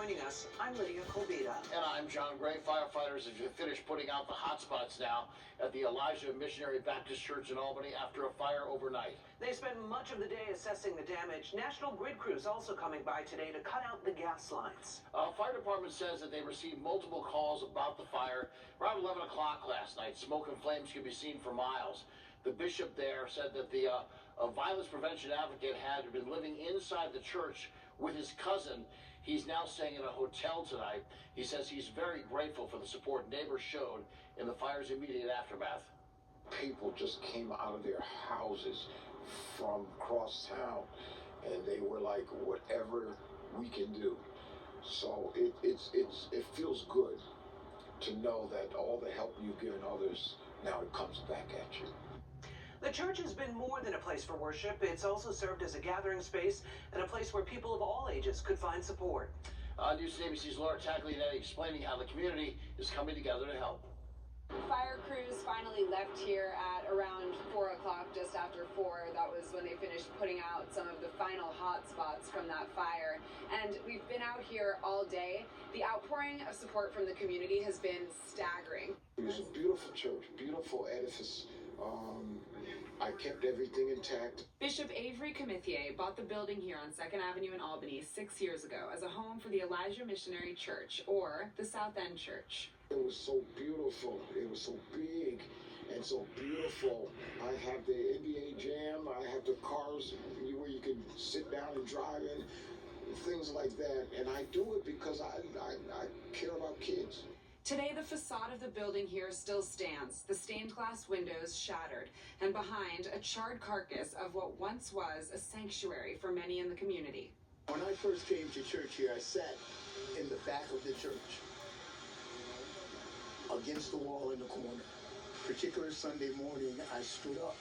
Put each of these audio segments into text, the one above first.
joining us, I'm Lydia Colbita. And I'm John Gray. Firefighters have finished putting out the hot spots now at the Elijah Missionary Baptist Church in Albany after a fire overnight. They spent much of the day assessing the damage. National Grid crews also coming by today to cut out the gas lines. Fire department says that they received multiple calls about the fire. Around 11 o'clock last night, smoke and flames could be seen for miles. The bishop there said that the violence prevention advocate had been living inside the church with his cousin. He's now staying in a hotel tonight. He says he's very grateful for the support neighbors showed in the fire's immediate aftermath. People just came out of their houses from across town, and they were like, whatever we can do. So it feels good to know that all the help you've given others, now it comes back at you. The church has been more than a place for worship. It's also served as a gathering space and a place where people of all ages could find support. News ABC's Laura Taglianetti explaining how the community is coming together to help. Fire crews finally left here at around 4 o'clock, just after 4. That was when they finished putting out some of the final hot spots from that fire. And we've been out here all day. The outpouring of support from the community has been staggering. It was a beautiful church, beautiful edifice. I kept everything intact. Bishop Avery Commithier bought the building here on 2nd Avenue in Albany 6 years ago as a home for the Elijah Missionary Church, or the South End Church. It was so beautiful. It was so big and so beautiful. I have the NBA Jam. I have the cars where you can sit down and drive in, things like that. And I do it because I care about kids. Today, the facade of the building here still stands, the stained glass windows shattered, and behind, a charred carcass of what once was a sanctuary for many in the community. When I first came to church here, I sat in the back of the church, against the wall in the corner. Particular Sunday morning, I stood up,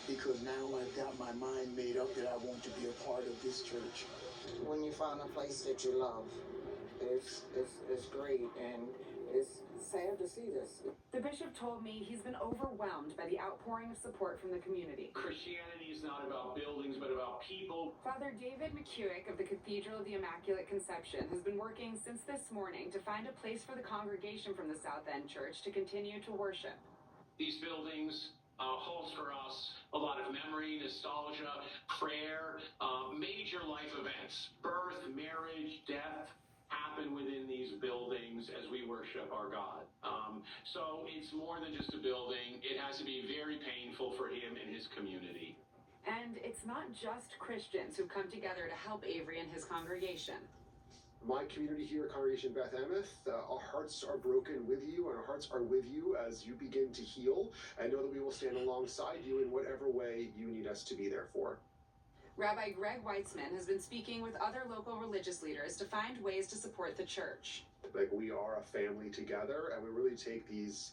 because now I've got my mind made up that I want to be a part of this church. When you find a place that you love, it's great, and it's sad to see this. The bishop told me he's been overwhelmed by the outpouring of support from the community. Christianity is not about buildings, but about people. Father David McCuick of the Cathedral of the Immaculate Conception has been working since this morning to find a place for the congregation from the South End Church to continue to worship. These buildings holds for us a lot of memory, nostalgia, prayer, major life events, birth, marriage, death, happen within these buildings as we worship our God. So it's more than just a building. It has to be very painful for him and his community. And it's not just Christians who've come together to help Avery and his congregation. My community here at Congregation Beth Emeth, our hearts are broken with you, and our hearts are with you as you begin to heal. I know that we will stand alongside you in whatever way you need us to be there for. Rabbi Greg Weitzman has been speaking with other local religious leaders to find ways to support the church. Like, we are a family together, and we really take these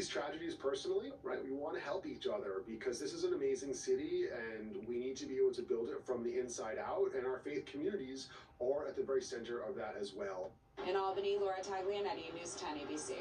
tragedies personally, right? We want to help each other because this is an amazing city, and we need to be able to build it from the inside out, and our faith communities are at the very center of that as well. In Albany, Laura Taglianetti, News 10 ABC.